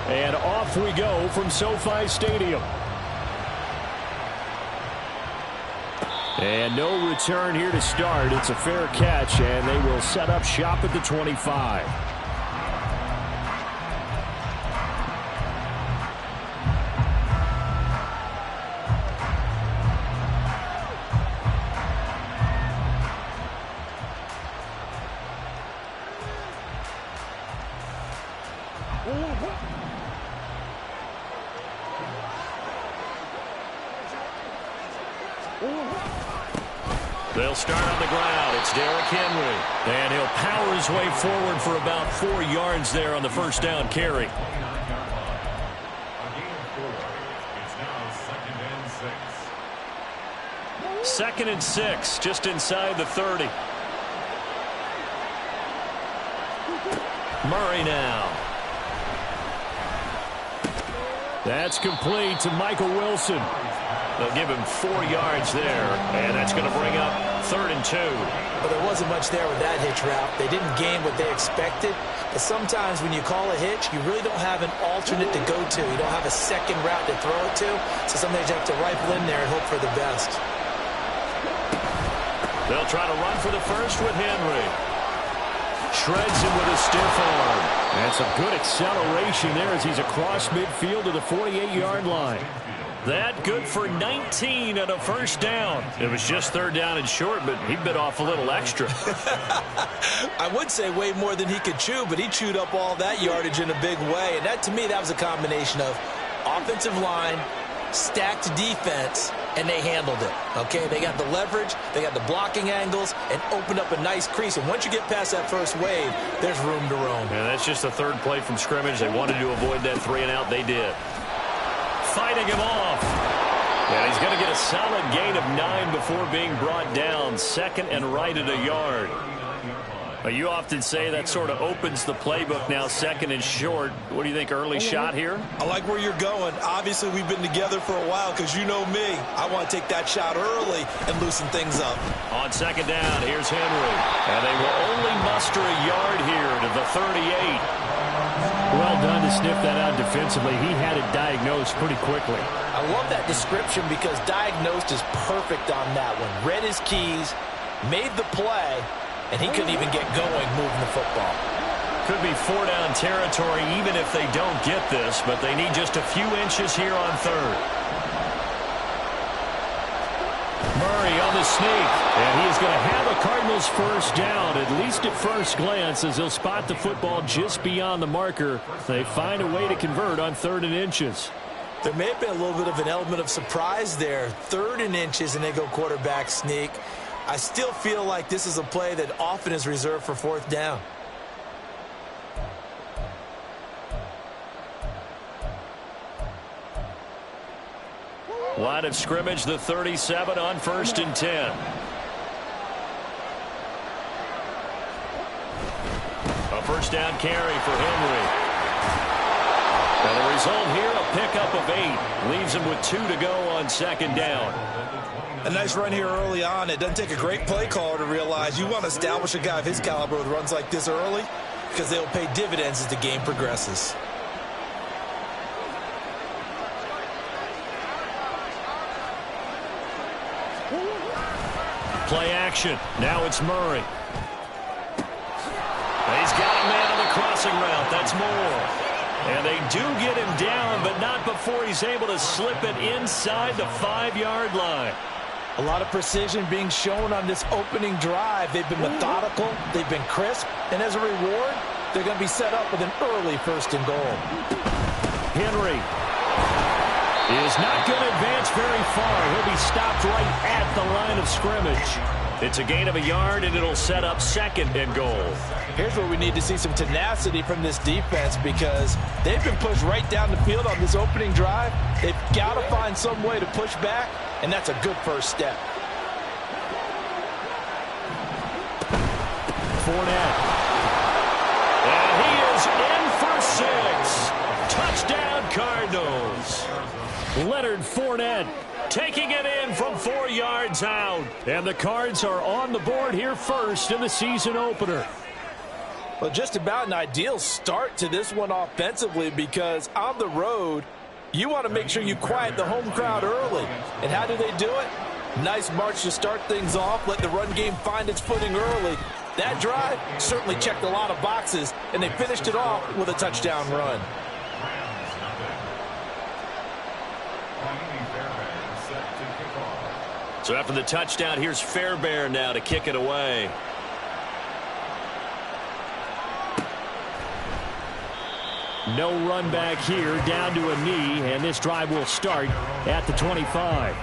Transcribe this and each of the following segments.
And off we go from SoFi Stadium. And no return here to start. It's a fair catch, and they will set up shop at the 25. They'll start on the ground. It's Derrick Henry. And he'll power his way forward for about 4 yards there on the first down carry. Second and 6, just inside the 30. Murray now. That's complete to Michael Wilson. They'll give him 4 yards there, and that's going to bring up 3rd and 2. Well, there wasn't much there with that hitch route. They didn't gain what they expected. But sometimes when you call a hitch, you really don't have an alternate to go to. You don't have a second route to throw it to. So sometimes you have to rifle in there and hope for the best. They'll try to run for the first with Henry. Shreds him with a stiff arm. That's a good acceleration there as he's across midfield to the 48-yard line. That good for 19 and a first down. It was just 3rd down and short, but he bit off a little extra. I would say way more than he could chew, but he chewed up all that yardage in a big way. And that, to me, that was a combination of offensive line, stacked defense, and they handled it. Okay, they got the leverage, they got the blocking angles, and opened up a nice crease. And once you get past that first wave, there's room to roam. Yeah, that's just the 3rd play from scrimmage. They wanted to avoid that 3-and-out. They did. Fighting him off. And he's going to get a solid gain of 9 before being brought down. 2nd and right at a yard. You often say that sort of opens the playbook now, 2nd and short. What do you think, early shot here? I like where you're going. Obviously, we've been together for a while because you know me. I want to take that shot early and loosen things up. On 2nd down, here's Henry. And they will only muster a yard here to the 38. Well done to sniff that out defensively. He had it diagnosed pretty quickly. I love that description because diagnosed is perfect on that one. Read his keys, made the play, and he couldn't even get going moving the football. Could be 4-down territory even if they don't get this, but they need just a few inches here on 3rd. Murray on the sneak, and he is going to have a Cardinals first down, at least at first glance, as he'll spot the football just beyond the marker. They find a way to convert on 3rd and inches. There may have been a little bit of an element of surprise there. 3rd and inches, and they go quarterback sneak. I still feel like this is a play that often is reserved for 4th down. Line of scrimmage, the 37 on 1st and 10. A first down carry for Henry. And the result here, a pickup of 8. Leaves him with 2 to go on 2nd down. A nice run here early on. It doesn't take a great play caller to realize you want to establish a guy of his caliber with runs like this early because they'll pay dividends as the game progresses. Play action. Now it's Murray. He's got a man on the crossing route. That's Moore. And they do get him down, but not before he's able to slip it inside the 5-yard line. A lot of precision being shown on this opening drive. They've been methodical. They've been crisp. And as a reward, they're going to be set up with an early 1st and goal. Henry is not going to advance very far. He'll be stopped right at the line of scrimmage. It's a gain of a yard, and it'll set up 2nd and goal. Here's where we need to see some tenacity from this defense because they've been pushed right down the field on this opening drive. They've got to find some way to push back, and that's a good first step. Fournette. And he is in for 6. Touchdown, Cardinals. Leonard Fournette taking it in from 4 yards out. And the Cards are on the board here first in the season opener. Well, just about an ideal start to this one offensively, because on the road, you want to make sure you quiet the home crowd early. And how do they do it? Nice march to start things off, let the run game find its footing early. That drive certainly checked a lot of boxes, and they finished it off with a touchdown run. So after the touchdown, here's Fairbairn now to kick it away. No run back here, down to a knee, and this drive will start at the 25.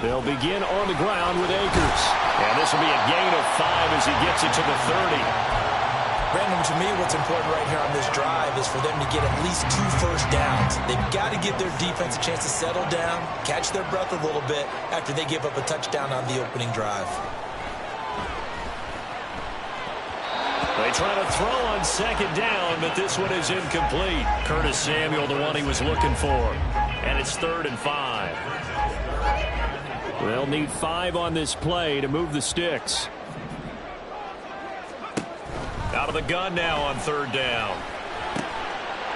They'll begin on the ground with Akers. And this will be a gain of 5 as he gets it to the 30. Brandon, to me, what's important right here on this drive is for them to get at least 2 first downs. They've got to give their defense a chance to settle down, catch their breath a little bit after they give up a touchdown on the opening drive. They try to throw on second down, but this one is incomplete. Curtis Samuel, the one he was looking for. And it's 3rd and 5. They'll need 5 on this play to move the sticks. Out of the gun now on 3rd down.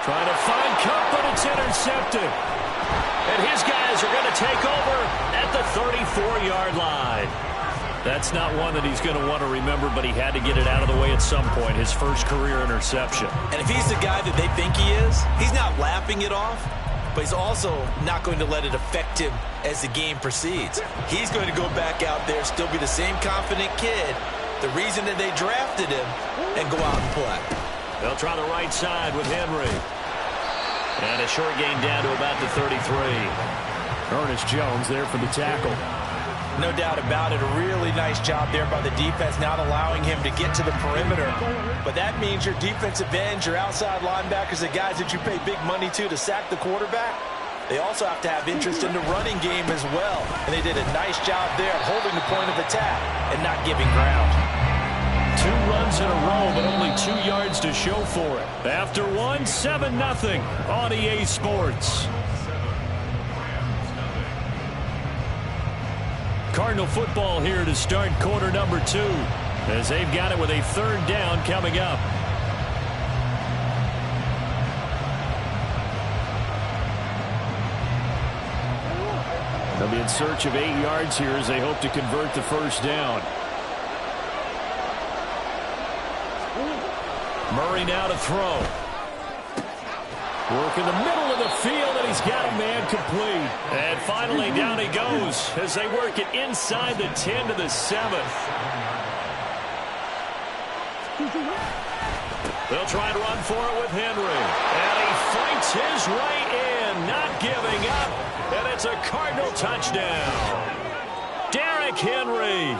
Trying to find Cup, but it's intercepted. And his guys are going to take over at the 34-yard line. That's not one that he's going to want to remember, but he had to get it out of the way at some point, his first career interception. And if he's the guy that they think he is, he's not laughing it off, but he's also not going to let it affect him as the game proceeds. He's going to go back out there, still be the same confident kid, the reason that they drafted him, and go out and play. They'll try the right side with Henry. And a short gain down to about the 33. Ernest Jones there for the tackle. No doubt about it. A really nice job there by the defense, not allowing him to get to the perimeter. But that means your defensive ends, your outside linebackers, the guys that you pay big money to sack the quarterback, they also have to have interest in the running game as well. And they did a nice job there of holding the point of attack and not giving ground. 2 runs in a row, but only 2 yards to show for it. After one, 7-0 on EA Sports. Cardinal football here to start quarter number 2, as they've got it with a 3rd down coming up. They'll be in search of 8 yards here as they hope to convert the first down. Murray now to throw. Work in the middle of the field, and he's got a man complete. And finally, down he goes as they work it inside the 10 to the 7. They'll try to run for it with Henry. And he fights his way in, not giving up. And it's a Cardinal touchdown. Derrick Henry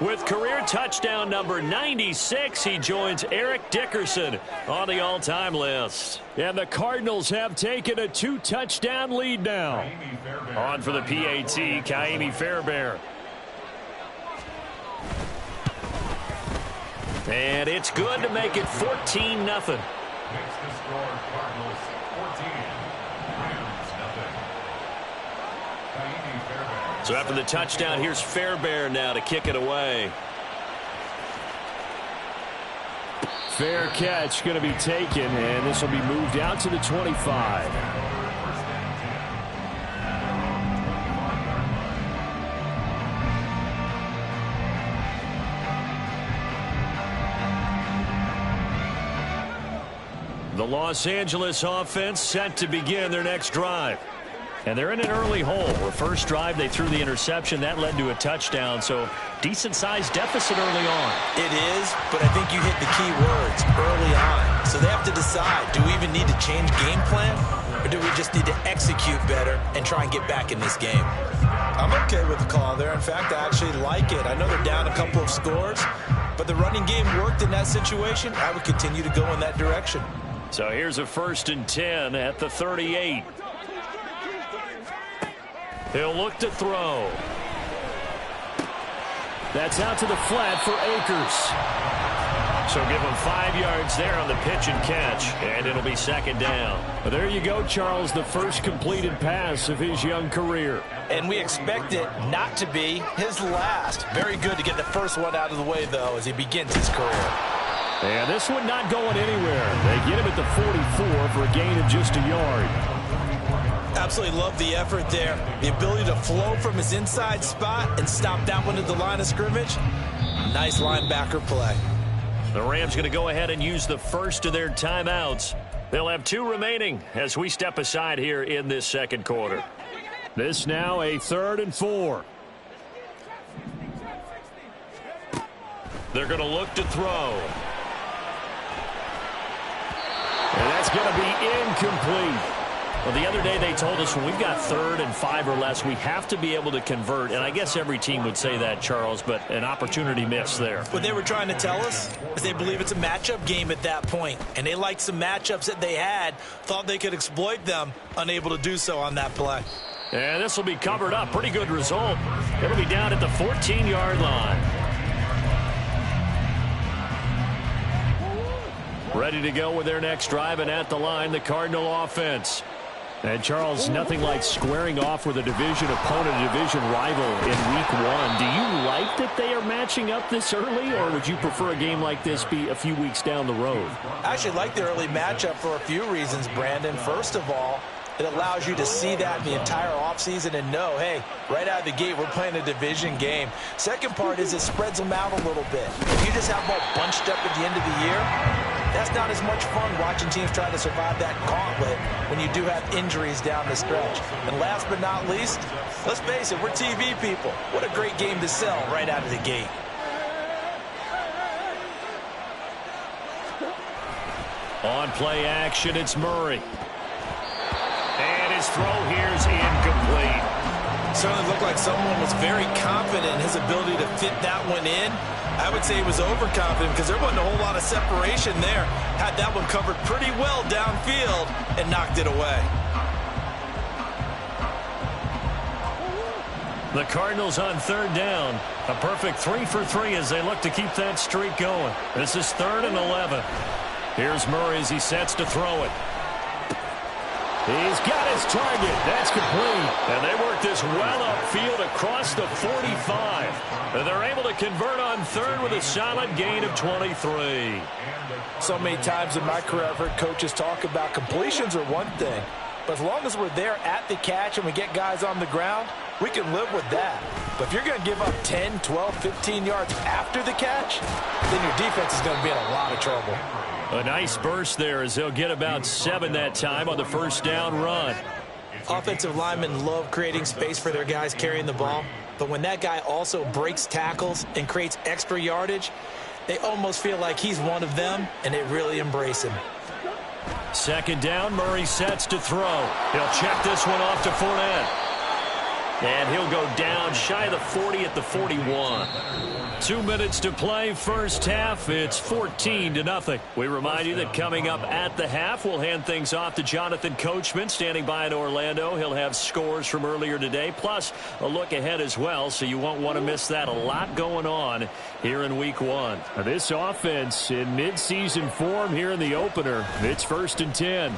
with career touchdown number 96. He joins Eric Dickerson on the all-time list. And the Cardinals have taken a 2-touchdown lead now. On for the PAT, Kaimi Fairbairn. And it's good to make it 14-0. Makes the score Cardinals 14, Rams 0. So after the touchdown, here's Fairbairn now to kick it away. Fair catch going to be taken, and this will be moved out to the 25. The Los Angeles offense set to begin their next drive. And they're in an early hole. The first drive, they threw the interception. That led to a touchdown, so decent-sized deficit early on. It is, but I think you hit the key words, early on. So they have to decide, do we even need to change game plan, or do we just need to execute better and try and get back in this game? I'm okay with the call there. In fact, I actually like it. I know they're down a couple of scores, but the running game worked in that situation. I would continue to go in that direction. So here's a 1st and 10 at the 38. He'll look to throw. That's out to the flat for Akers. So give him 5 yards there on the pitch and catch, and it'll be second down. Well, there you go, Charles, the first completed pass of his young career. And we expect it not to be his last. Very good to get the first one out of the way, though, as he begins his career. And this one not going anywhere. They get him at the 44 for a gain of just a yard. Absolutely love the effort there. The ability to flow from his inside spot and stop that one at the line of scrimmage. Nice linebacker play. The Rams going to go ahead and use the first of their timeouts. They'll have 2 remaining as we step aside here in this second quarter. This now a 3rd and 4. They're going to look to throw. And that's going to be incomplete. Well, the other day they told us when we've got 3rd and 5 or less, we have to be able to convert. And I guess every team would say that, Charles, but an opportunity missed there. What they were trying to tell us is they believe it's a matchup game at that point. And they liked some matchups that they had, thought they could exploit them, unable to do so on that play. And this will be covered up. Pretty good result. It'll be down at the 14-yard line. Ready to go with their next drive, and at the line, the Cardinal offense. And, Charles, nothing like squaring off with a division opponent, a division rival in Week 1. Do you like that they are matching up this early, or would you prefer a game like this be a few weeks down the road? I actually like the early matchup for a few reasons, Brandon. First of all, it allows you to see that the entire offseason and know, hey, right out of the gate, we're playing a division game. Second part is it spreads them out a little bit. If you just have them all bunched up at the end of the year, that's not as much fun watching teams try to survive that gauntlet when you do have injuries down the stretch. And last but not least, let's face it, we're TV people. What a great game to sell right out of the gate. On play action, it's Murray. And his throw here is incomplete. Certainly looked like someone was very confident in his ability to fit that one in. I would say he was overconfident because there wasn't a whole lot of separation there. Had that one covered pretty well downfield and knocked it away. The Cardinals on 3rd down. A perfect 3 for 3 as they look to keep that streak going. This is 3rd and 11. Here's Murray as he sets to throw it. He's got his target. That's complete. And they work this well upfield across the 45. And they're able to convert on 3rd with a solid gain of 23. So many times in my career I've heard coaches talk about completions are one thing. But as long as we're there at the catch and we get guys on the ground, we can live with that. But if you're going to give up 10, 12, 15 yards after the catch, then your defense is going to be in a lot of trouble. A nice burst there as they'll get about 7 that time on the first down run. Offensive linemen love creating space for their guys carrying the ball. But when that guy also breaks tackles and creates extra yardage, they almost feel like he's one of them, and they really embrace him. Second down, Murray sets to throw. He'll check this one off to Fournette. And he'll go down shy of the 40 at the 41. 2 minutes to play, first half. It's 14-0. We remind you that coming up at the half, we'll hand things off to Jonathan Coachman standing by in Orlando. He'll have scores from earlier today, plus a look ahead as well, so you won't want to miss that. A lot going on here in Week 1. This offense in mid-season form here in the opener. It's 1st and 10.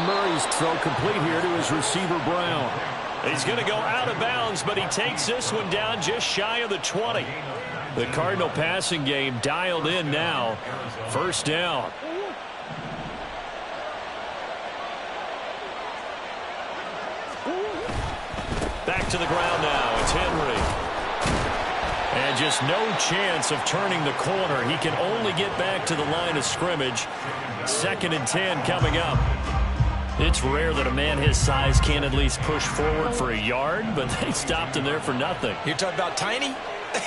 Murray's throw complete here to his receiver, Brown. He's going to go out of bounds, but he takes this one down just shy of the 20. The Cardinal passing game dialed in now. First down. Back to the ground now. It's Henry. And just no chance of turning the corner. He can only get back to the line of scrimmage. 2nd and 10 coming up. It's rare that a man his size can at least push forward for a yard, but they stopped him there for nothing. You're talking about Tiny?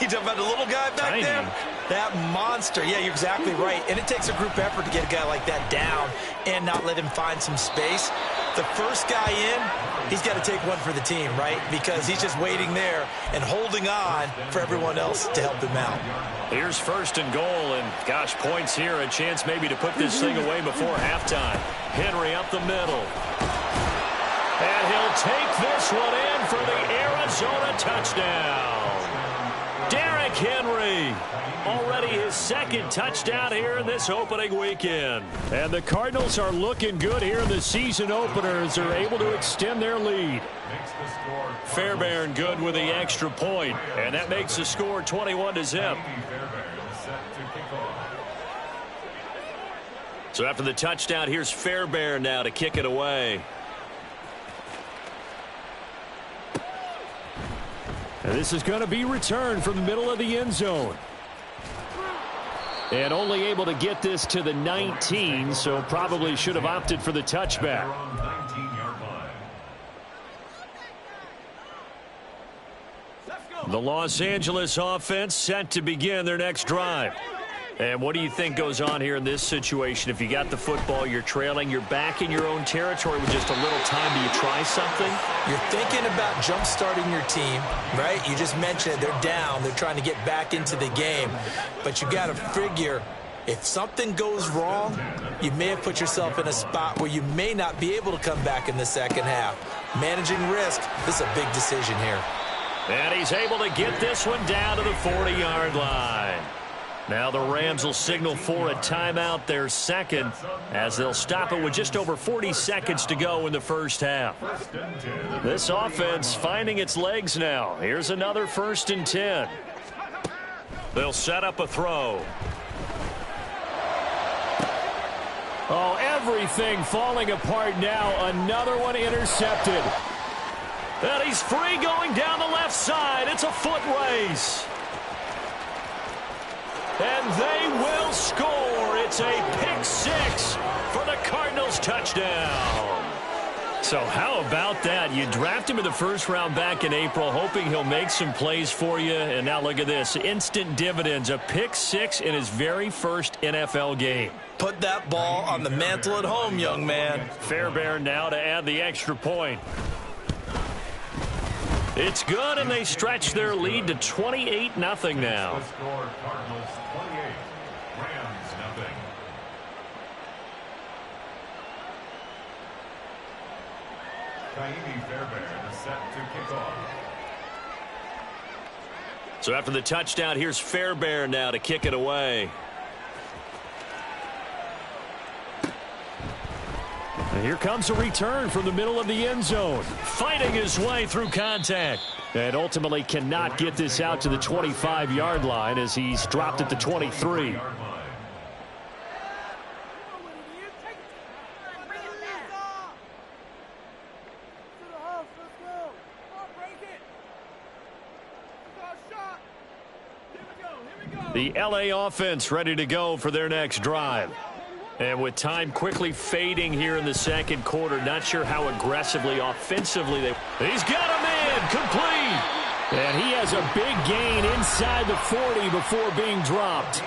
You talking about the little guy back there? That monster. Yeah, you're exactly right. And it takes a group effort to get a guy like that down and not let him find some space. The first guy in, he's got to take one for the team, right? Because he's just waiting there and holding on for everyone else to help him out. Here's 1st and goal, and gosh, points here. A chance maybe to put this thing away before halftime. Henry up the middle. And he'll take this one in for the Arizona touchdown. Derrick Henry. Already his second touchdown here in this opening weekend. And the Cardinals are looking good here in the season opener as they're able to extend their lead. Fairbairn good with the extra point, and that makes the score 21-0. So after the touchdown, here's Fairbairn now to kick it away. And this is going to be returned from the middle of the end zone. And only able to get this to the 19, so probably should have opted for the touchback. The Los Angeles offense set to begin their next drive. And what do you think goes on here in this situation? If you got the football, you're trailing, you're back in your own territory with just a little time. Do you try something? You're thinking about jump-starting your team, right? You just mentioned it. They're down. They're trying to get back into the game. But you got to figure, if something goes wrong, you may have put yourself in a spot where you may not be able to come back in the second half. Managing risk, this is a big decision here. And he's able to get this one down to the 40-yard line. Now the Rams will signal for a timeout, their second, as they'll stop it with just over 40 seconds to go in the first half. This offense finding its legs now. Here's another 1st and 10. They'll set up a throw. Oh, everything falling apart now. Another one intercepted. And he's free going down the left side. It's a foot race. And they will score. It's a pick six for the Cardinals touchdown. So how about that? You draft him in the first round back in April, hoping he'll make some plays for you. And now look at this. Instant dividends. A pick six in his very first NFL game. Put that ball on the mantle at home, young man. Fairbairn now to add the extra point. It's good, and they stretch their lead to 28-0 now. So after the touchdown, here's Fairbairn now to kick it away. And here comes a return from the middle of the end zone. Fighting his way through contact. And ultimately cannot get this out to the 25-yard line as he's dropped at the 23. The LA offense ready to go for their next drive. And with time quickly fading here in the second quarter, not sure how aggressively, offensively He's got him in, complete. And he has a big gain inside the 40 before being dropped.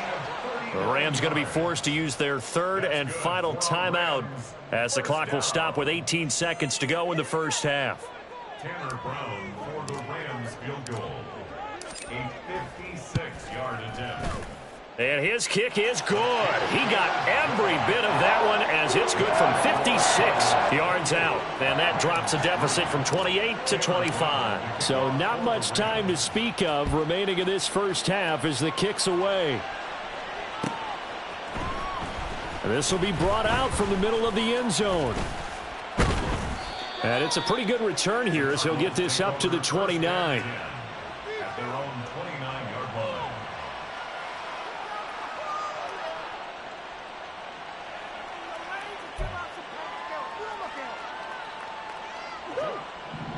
The Rams going to be forced to use their third and final timeout as the clock will stop with 18 seconds to go in the first half. Tanner Brown for the Rams field goal. A 56-yard attempt. And his kick is good. He got every bit of that one as it's good from 56 yards out. And that drops the deficit from 28 to 25. So not much time to speak of remaining in this first half as the kick's away. And this will be brought out from the middle of the end zone. And it's a pretty good return here as he'll get this up to the 29. At their own 29-yard line.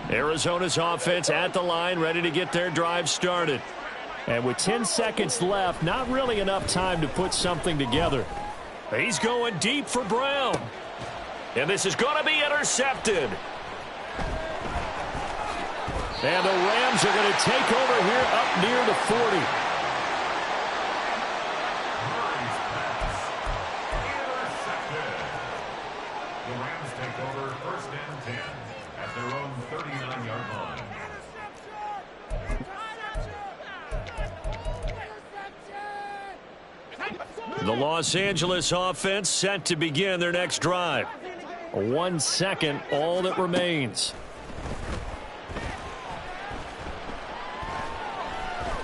Arizona's offense at the line, ready to get their drive started. And with 10 seconds left, not really enough time to put something together. He's going deep for Brown. And this is going to be intercepted. And the Rams are going to take over here up near the 40. Murray's pass. Intercepted. The Rams take over 1st and 10 at their own 39-yard line. The Los Angeles offense set to begin their next drive. 1 second, all that remains.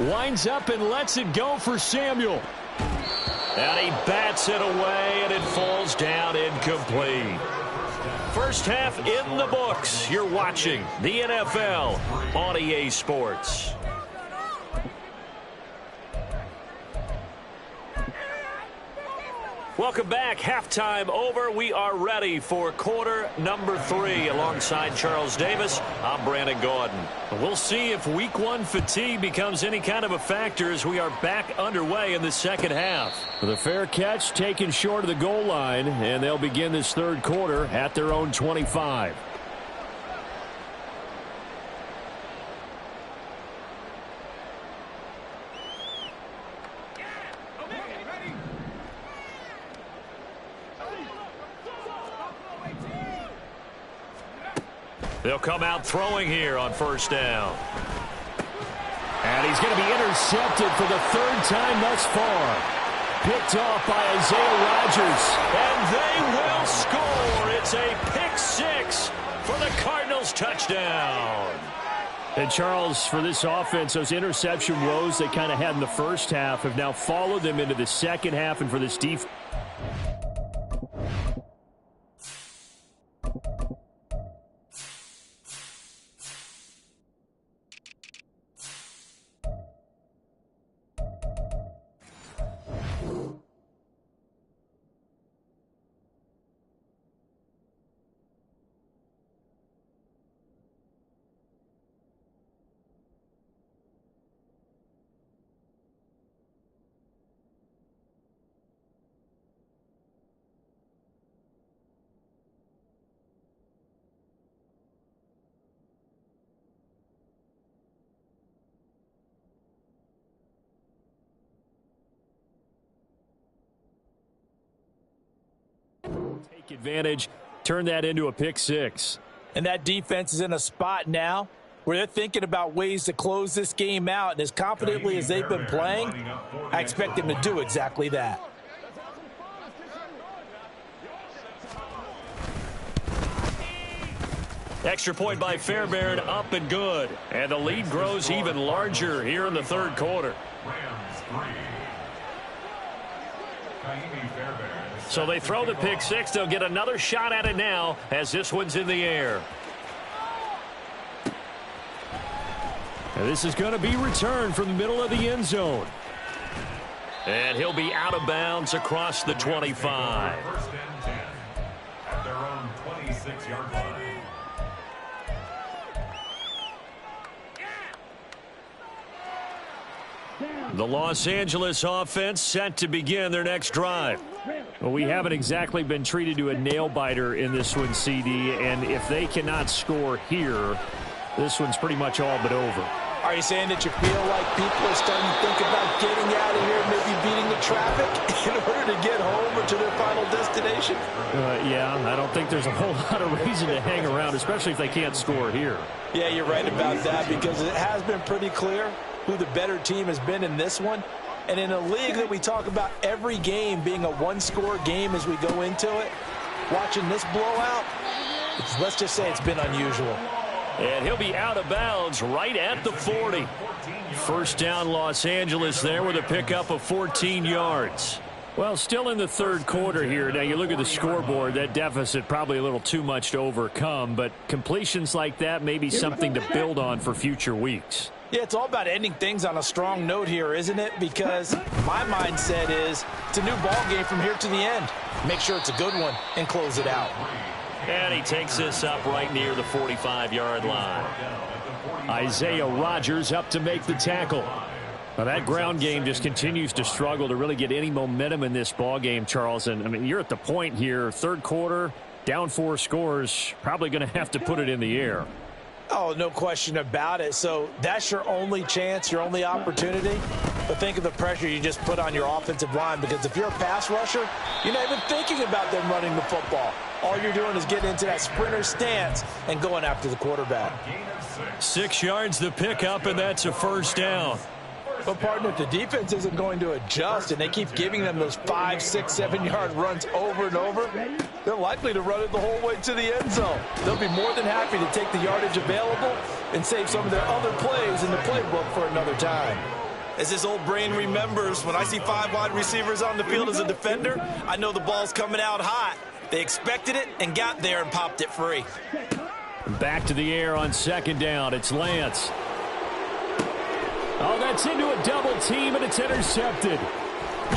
Winds up and lets it go for Samuel. And he bats it away, and it falls down incomplete. First half in the books. You're watching the NFL on EA Sports. Welcome back. Halftime over. We are ready for quarter number 3. Alongside Charles Davis, I'm Brandon Gordon. We'll see if week 1 fatigue becomes any kind of a factor as we are back underway in the second half. The fair catch taken short of the goal line, and they'll begin this third quarter at their own 25. They'll come out throwing here on first down. And he's going to be intercepted for the third time thus far. Picked off by Isaiah Rodgers. And they will score. It's a pick 6 for the Cardinals touchdown. And Charles, for this offense, those interception woes they kind of had in the first half have now followed them into the second half, and for this defense. Take advantage, turn that into a pick 6. And that defense is in a spot now where they're thinking about ways to close this game out. And as confidently as they've been playing, I expect them to do exactly that. Extra point by Fairbairn, up and good. And the lead grows even larger here in the third quarter. So they throw the pick 6. They'll get another shot at it now as this one's in the air. And this is going to be returned from the middle of the end zone. And he'll be out of bounds across the 25. First and 10 at their own 26-yard line. The Los Angeles offense set to begin their next drive. Well, we haven't exactly been treated to a nail-biter in this one, CD, and if they cannot score here, this one's pretty much all but over. Are you saying that you feel like people are starting to think about getting out of here, maybe beating the traffic in order to get home or to their final destination? Yeah, I don't think there's a whole lot of reason to hang around, especially if they can't score here. Yeah, you're right about that, because it has been pretty clear who the better team has been in this one. And in a league that we talk about every game being a one-score game as we go into it, watching this blowout, let's just say it's been unusual. And he'll be out of bounds right at the 40. First down Los Angeles there with a pickup of 14 yards. Well, still in the third quarter here. Now, you look at the scoreboard, that deficit probably a little too much to overcome, but completions like that may be something to build on for future weeks. Yeah, it's all about ending things on a strong note here, isn't it? Because my mindset is it's a new ball game from here to the end. Make sure it's a good one and close it out. And he takes this up right near the 45-yard line. Isaiah Rodgers up to make the tackle. Now, that ground game just continues to struggle to really get any momentum in this ball game, Charles. And, I mean, you're at the point here, third quarter, down 4 scores, probably going to have to put it in the air. Oh, no question about it. So that's your only chance, your only opportunity. But think of the pressure you just put on your offensive line, because if you're a pass rusher, you're not even thinking about them running the football. All you're doing is getting into that sprinter stance and going after the quarterback. 6 yards the pickup, and that's a first down. But, partner, if the defense isn't going to adjust and they keep giving them those 5, 6, 7-yard runs over and over, they're likely to run it the whole way to the end zone. They'll be more than happy to take the yardage available and save some of their other plays in the playbook for another time. As this old brain remembers, when I see 5 wide receivers on the field as a defender, I know the ball's coming out hot. They expected it and got there and popped it free. Back to the air on second down. It's Lance. Oh, that's into a double team, and it's intercepted.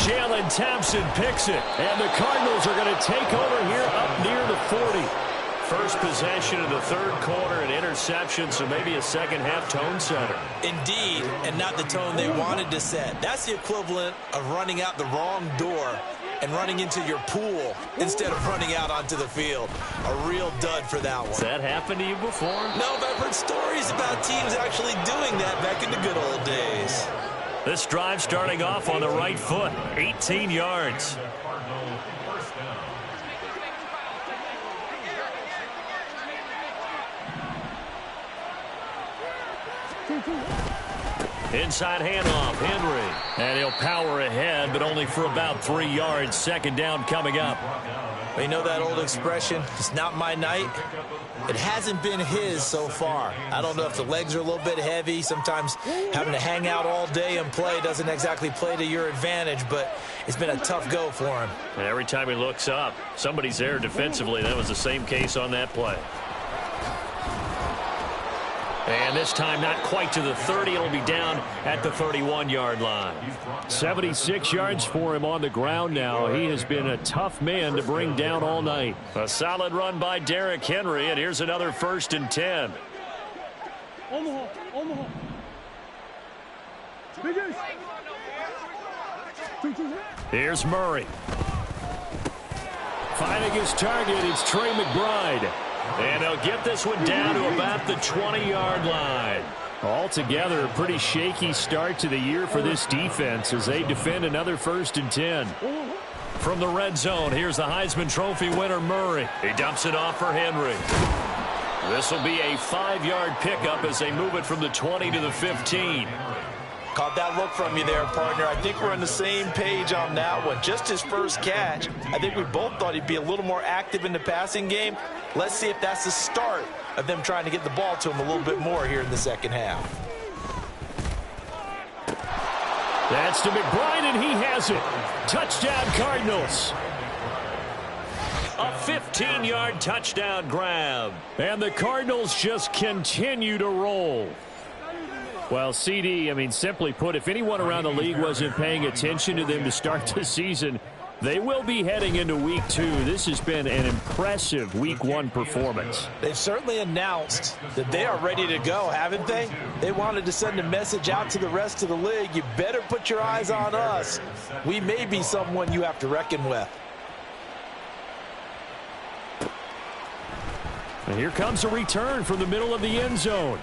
Jalen Thompson picks it, and the Cardinals are going to take over here up near the 40. First possession of the third quarter, an interception, so maybe a second-half tone setter. Indeed, and not the tone they wanted to set. That's the equivalent of running out the wrong door and running into your pool instead of running out onto the field. A real dud for that one. Has that happened to you before? No, but I've heard stories about teams actually doing that back in the good old days. This drive starting off on the right foot, 18 yards. Inside handoff, Henry. And he'll power ahead, but only for about 3 yards. Second down coming up. You know that old expression, it's not my night? It hasn't been his so far. I don't know if the legs are a little bit heavy. Sometimes having to hang out all day and play doesn't exactly play to your advantage, but it's been a tough go for him. And every time he looks up, somebody's there defensively. That was the same case on that play. And this time not quite to the 30. It'll be down at the 31-yard line. 76 yards for him on the ground now. He has been a tough man to bring down all night. A solid run by Derrick Henry, and here's another 1st and 10. Here's Murray. Finding his target, it's Trey McBride. And they'll get this one down to about the 20-yard line. Altogether, a pretty shaky start to the year for this defense as they defend another 1st and 10. From the red zone, here's the Heisman Trophy winner, Murray. He dumps it off for Henry. This will be a 5-yard pickup as they move it from the 20 to the 15. Caught that look from you there, partner. I think we're on the same page on that one. Just his first catch. I think we both thought he'd be a little more active in the passing game. Let's see if that's the start of them trying to get the ball to him a little bit more here in the second half. That's to McBride, and he has it. Touchdown, Cardinals. A 15-yard touchdown grab. And the Cardinals just continue to roll. Well, CD, I mean, simply put, if anyone around the league wasn't paying attention to them to start the season, they will be heading into Week 2. This has been an impressive Week 1 performance. They've certainly announced that they are ready to go, haven't they? They wanted to send a message out to the rest of the league. You better put your eyes on us. We may be someone you have to reckon with. And here comes a return from the middle of the end zone.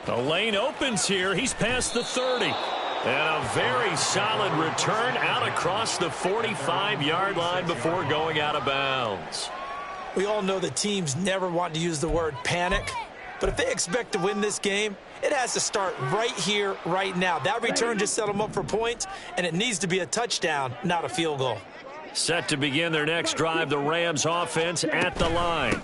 The lane opens here. He's past the 30. And a very solid return out across the 45-yard line before going out of bounds. We all know that teams never want to use the word panic, but if they expect to win this game, it has to start right here, right now. That return just set them up for points, and it needs to be a touchdown, not a field goal. Set to begin their next drive, the Rams offense at the line.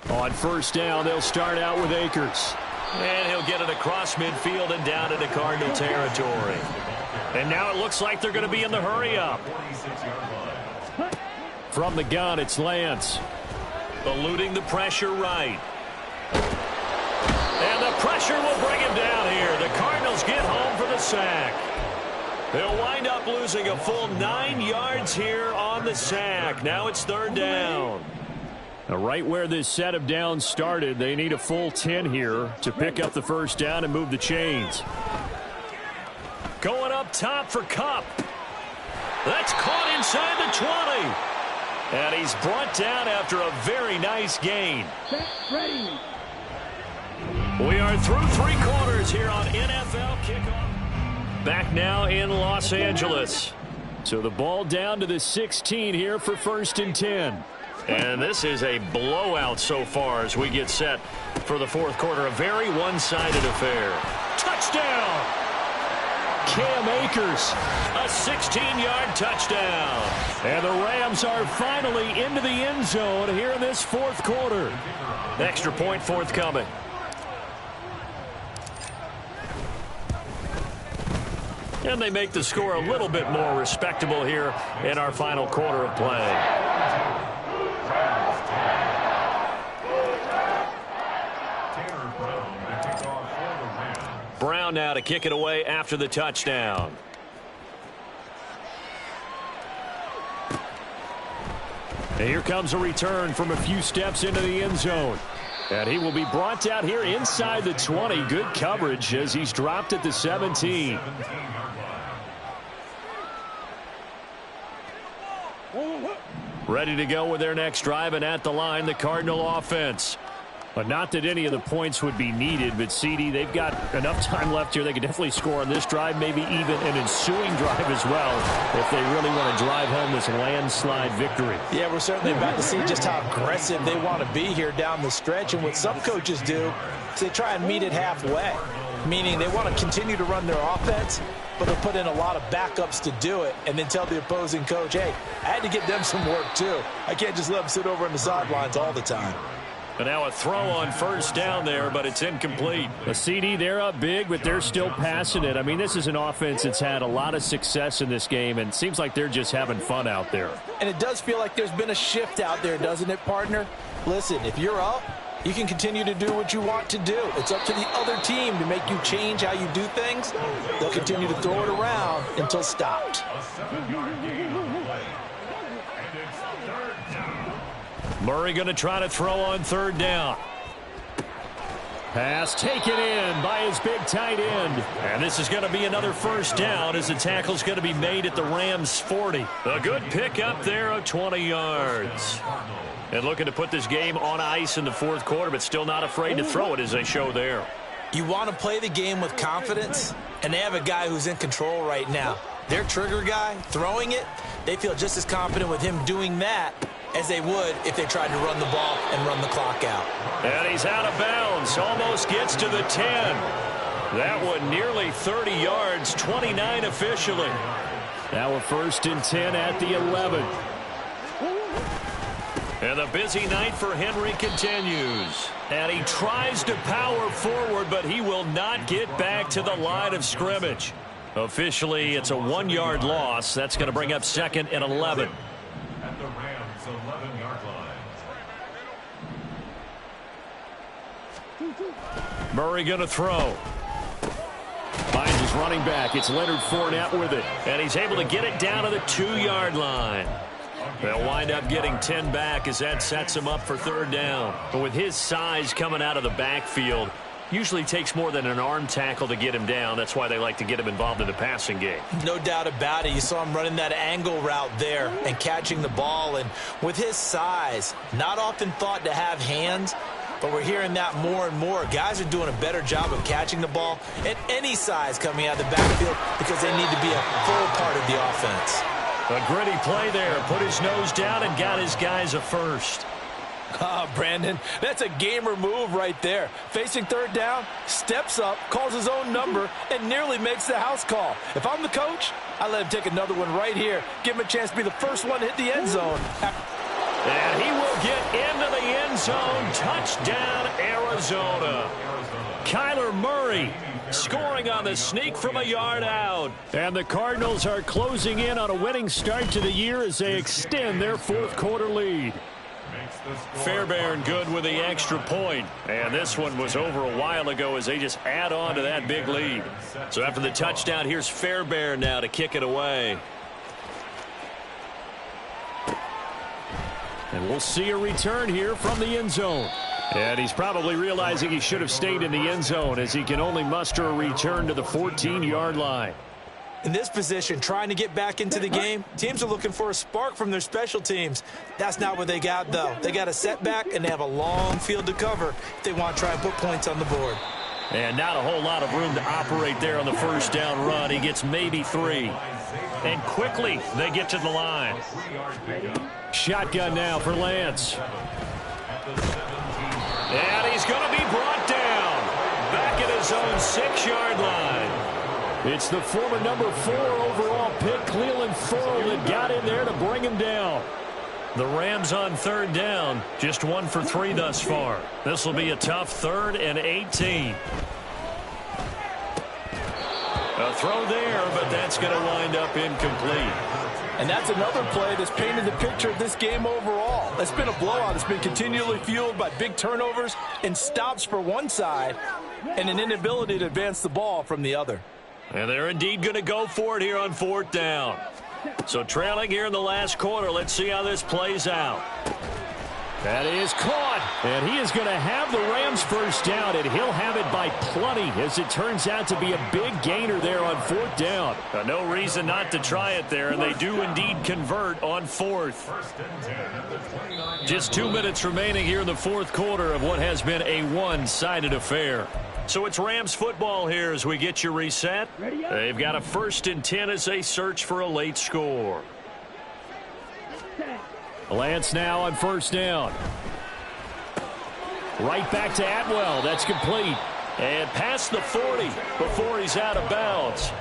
On 1st down, they'll start out with Akers. And he'll get it across midfield and down into Cardinal territory. And now it looks like they're going to be in the hurry-up. From the gun, it's Lance. Eluding the pressure right. And the pressure will bring him down here. The Cardinals get home for the sack. They'll wind up losing a full 9 yards here on the sack. Now it's 3rd down. Now, right where this set of downs started, they need a full 10 here to pick up the 1st down and move the chains. Going up top for Kupp. That's caught inside the 20. And he's brought down after a very nice gain. We are through 3 quarters here on NFL Kickoff. Back now in Los Angeles. So the ball down to the 16 here for 1st and 10. And this is a blowout so far as we get set for the 4th quarter. A very one-sided affair. Touchdown! Cam Akers. A 16-yard touchdown. And the Rams are finally into the end zone here in this 4th quarter. Extra point forthcoming. And they make the score a little bit more respectable here in our final quarter of play. Brown now to kick it away after the touchdown. And here comes a return from a few steps into the end zone. And he will be brought out here inside the 20. Good coverage as he's dropped at the 17. Ready to go with their next drive, and at the line, the Cardinal offense. But not that any of the points would be needed, but CD, they've got enough time left here. They can definitely score on this drive, maybe even an ensuing drive as well, if they really want to drive home this landslide victory. Yeah, we're certainly about to see just how aggressive they want to be here down the stretch. And what some coaches do is they try and meet it halfway, meaning they want to continue to run their offense, but they'll put in a lot of backups to do it and then tell the opposing coach, hey, I had to get them some work too. I can't just let them sit over on the sidelines all the time. And now a throw on first down there, but it's incomplete. A CD, they're up big, but they're still passing it. I mean, this is an offense that's had a lot of success in this game, and it seems like they're just having fun out there. And it does feel like there's been a shift out there, doesn't it, partner? Listen, if you're up, you can continue to do what you want to do. It's up to the other team to make you change how you do things. They'll continue to throw it around until stopped. Murray going to try to throw on third down. Pass taken in by his big tight end. And this is going to be another first down as the tackle's going to be made at the Rams' 40. A good pick up there of 20 yards. And looking to put this game on ice in the fourth quarter, but still not afraid to throw it as they show there. You want to play the game with confidence, and they have a guy who's in control right now. Their trigger guy throwing it, they feel just as confident with him doing that as they would if they tried to run the ball and run the clock out. And he's out of bounds, almost gets to the 10. That one nearly 30 yards, 29 officially. Now a 1st and 10 at the 11. And the busy night for Henry continues. And he tries to power forward, but he will not get back to the line of scrimmage. Officially, it's a 1-yard loss. That's going to bring up 2nd and 11. At the Rams' 11-yard line. Murray going to throw. Finds his running back. It's Leonard Fournette with it. And he's able to get it down to the 2-yard line. They'll wind up getting 10 back as that sets him up for third down. But with his size coming out of the backfield, usually takes more than an arm tackle to get him down. That's why they like to get him involved in the passing game. No doubt about it. You saw him running that angle route there and catching the ball. And with his size, not often thought to have hands, but we're hearing that more and more. Guys are doing a better job of catching the ball at any size coming out of the backfield because they need to be a full part of the offense. A gritty play there. Put his nose down and got his guys a first. Brandon, that's a gamer move right there. Facing third down, steps up, calls his own number, and nearly makes the house call. If I'm the coach, I let him take another one right here. Give him a chance to be the first one to hit the end zone. And he will get into the end zone. Touchdown, Arizona. Kyler Murray scoring on the sneak from a yard out. And the Cardinals are closing in on a winning start to the year as they extend their fourth quarter lead. Fairbairn good with the extra point. And this one was over a while ago as they just add on to that big lead. So after the touchdown, here's Fairbairn now to kick it away. And we'll see a return here from the end zone. And he's probably realizing he should have stayed in the end zone as he can only muster a return to the 14-yard line. In this position, trying to get back into the game, teams are looking for a spark from their special teams. That's not what they got, though. They got a setback, and they have a long field to cover if they want to try and put points on the board. And not a whole lot of room to operate there on the first down run. He gets maybe 3. And quickly, they get to the line. Shotgun now for Lance. And he's going to be brought down. Back at his own 6-yard line. It's the former number 4 overall pick, Cleveland Farrell, that got in there to bring him down. The Rams on third down, just 1 for 3 thus far. This will be a tough 3rd and 18. A throw there, but that's going to wind up incomplete. And that's another play that's painted the picture of this game overall. It's been a blowout. It's been continually fueled by big turnovers and stops for one side and an inability to advance the ball from the other. And they're indeed going to go for it here on 4th down. So trailing here in the last quarter. Let's see how this plays out. That is caught, and he is going to have the Rams first down, and he'll have it by plenty, as it turns out to be a big gainer there on 4th down. No reason not to try it there, and they do indeed convert on 4th. Just 2 minutes remaining here in the 4th quarter of what has been a one-sided affair. So it's Rams football here as we get you reset. They've got a 1st and 10 as they search for a late score. Lance now on 1st down. Right back to Atwell. That's complete. And past the 40 before he's out of bounds.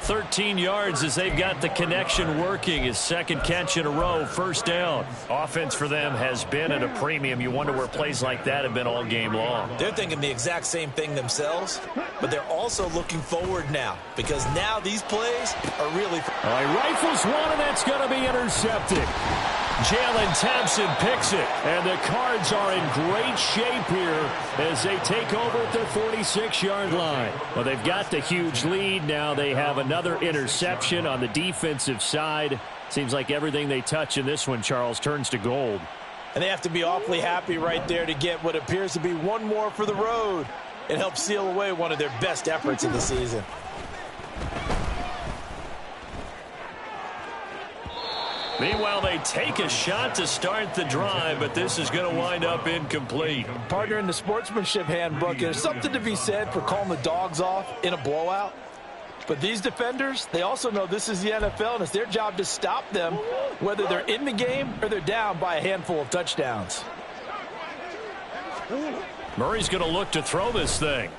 13 yards as they've got the connection working. His 2nd catch in a row, 1st down. Offense for them has been at a premium. You wonder where plays like that have been all game long. They're thinking the exact same thing themselves, but they're also looking forward now because now these plays are really... All right, rifles one, and that's going to be intercepted. Jalen Thompson picks it, and the Cards are in great shape here as they take over at their 46-yard line. Well, they've got the huge lead. Now they have another interception on the defensive side. Seems like everything they touch in this one, Charles, turns to gold. And they have to be awfully happy right there to get what appears to be one more for the road. It helps seal away one of their best efforts of the season. Meanwhile, they take a shot to start the drive, but this is going to wind up incomplete. Partner, in the sportsmanship handbook, there's something to be said for calling the dogs off in a blowout. But these defenders, they also know this is the NFL, and it's their job to stop them, whether they're in the game or they're down by a handful of touchdowns. Murray's going to look to throw this thing.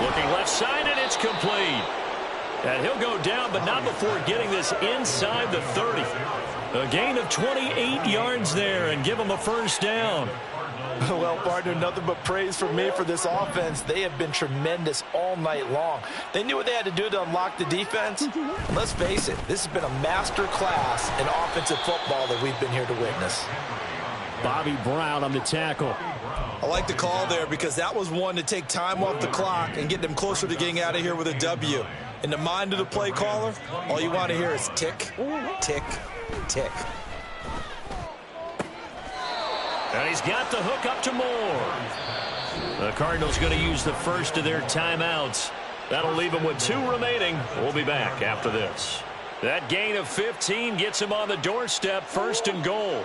Looking left side, and it's complete. And he'll go down, but not before getting this inside the 30. A gain of 28 yards there and give him a 1st down. Well, partner, nothing but praise from me for this offense. They have been tremendous all night long. They knew what they had to do to unlock the defense. And let's face it, this has been a master class in offensive football that we've been here to witness. Bobby Brown on the tackle. I like the call there because that was one to take time off the clock and get them closer to getting out of here with a W. In the mind of the play caller, all you want to hear is tick, tick, tick. And he's got the hook up to Moore. The Cardinals going to use the first of their timeouts. That'll leave them with 2 remaining. We'll be back after this. That gain of 15 gets him on the doorstep, 1st and goal.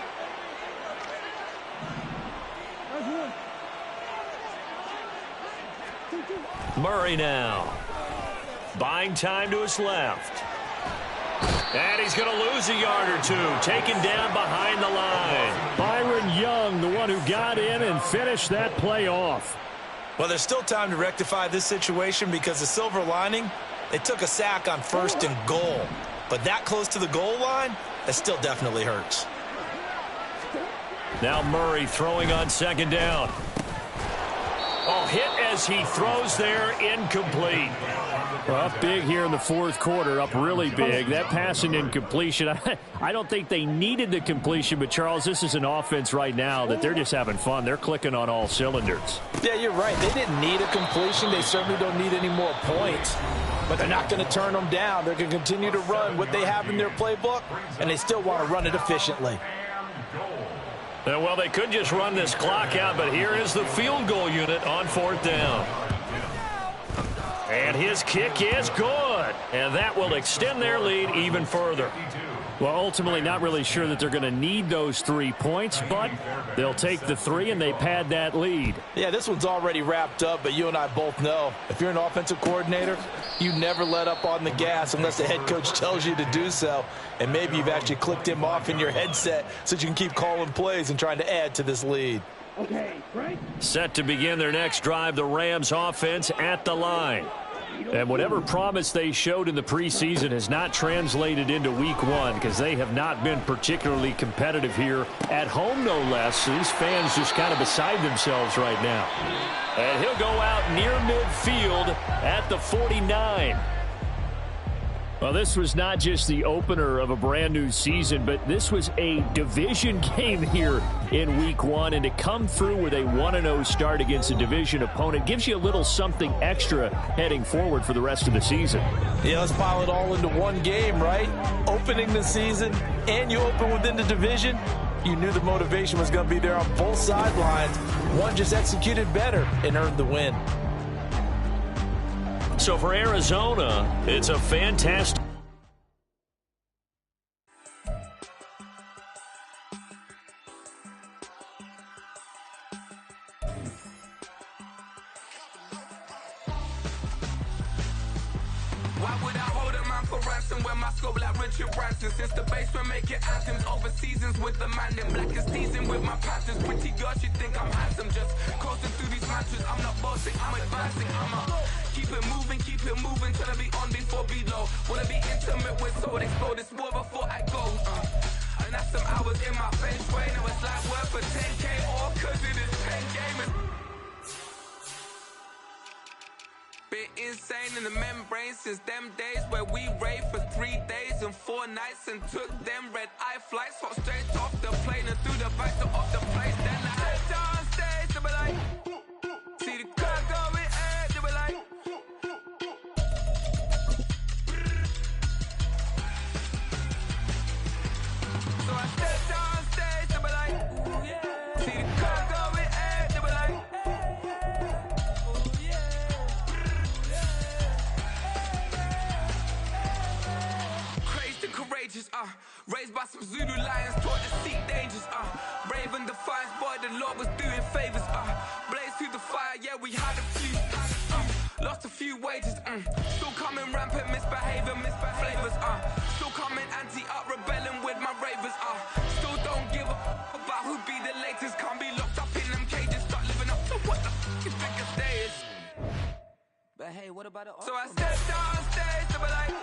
Murray now. Buying time to his left. And he's going to lose a yard or 2. Taken down behind the line. Byron Young, the one who got in and finished that play off. Well, there's still time to rectify this situation because the silver lining, they took a sack on 1st and goal. But that close to the goal line, that still definitely hurts. Now Murray throwing on 2nd down. Oh, hit as he throws there, incomplete. Well, up big here in the 4th quarter, up really big. That pass and incompletion, I don't think they needed the completion, but Charles, this is an offense right now that they're just having fun. They're clicking on all cylinders. Yeah, you're right. They didn't need a completion. They certainly don't need any more points, but they're not going to turn them down. They're going to continue to run what they have in their playbook, and they still want to run it efficiently. Well, they could just run this clock out, but here is the field goal unit on 4th down. And his kick is good. And that will extend their lead even further. Well, ultimately not really sure that they're going to need those 3 points, but they'll take the 3 and they pad that lead. Yeah, this one's already wrapped up, but you and I both know if you're an offensive coordinator, you never let up on the gas unless the head coach tells you to do so. And maybe you've actually clicked him off in your headset so you can keep calling plays and trying to add to this lead. Okay, right. Set to begin their next drive, the Rams offense at the line. And whatever promise they showed in the preseason has not translated into week one because they have not been particularly competitive here at home, no less. These fans just kind of beside themselves right now. And he'll go out near midfield at the 49. Well, this was not just the opener of a brand new season, but this was a division game here in week one. And to come through with a 1-0 start against a division opponent gives you a little something extra heading forward for the rest of the season. Yeah, let's pile it all into one game, right? Opening the season, and you open within the division. You knew the motivation was going to be there on both sidelines. One just executed better and earned the win. So for Arizona, it's a fantastic. Why would I hold a man for ransom when my scope like Richard Branson? Since the basement making anthems over seasons with the man in black is teasing with my patterns. Pretty girls, you think I'm handsome, just coasting through these matches. I'm not bossing, I'm advancing. Keep it moving, trying to be on before below. Wanna be intimate with soul, explore this war before I go. And that's some hours in my feng shui. Now it's like work for 10K, all cause it is 10 gamers. Been insane in the membrane since them days where we raved for 3 days and 4 nights and took them red-eye flights, hot straight off the plane and through the back to off the place. Then I head on stage, they be like, see the crowd going air, they be like. So I stepped on stage, they be like, ooh, yeah. See the crowd going air, they be like. Courageous, raised by some Zulu lions, taught to seek dangers, brave and defiant, boy, the Lord was doing favors, blaze through the fire, yeah, we had a few, lost a few wages, still coming rampant, misbehavior, flavors, still coming anti-up, rebelling with my ravers, still don't give a about who be the latest, can't be locked up in them cages, start living up to what the f*** is biggest day is. But hey, what about it? So I stepped on stage, they were like,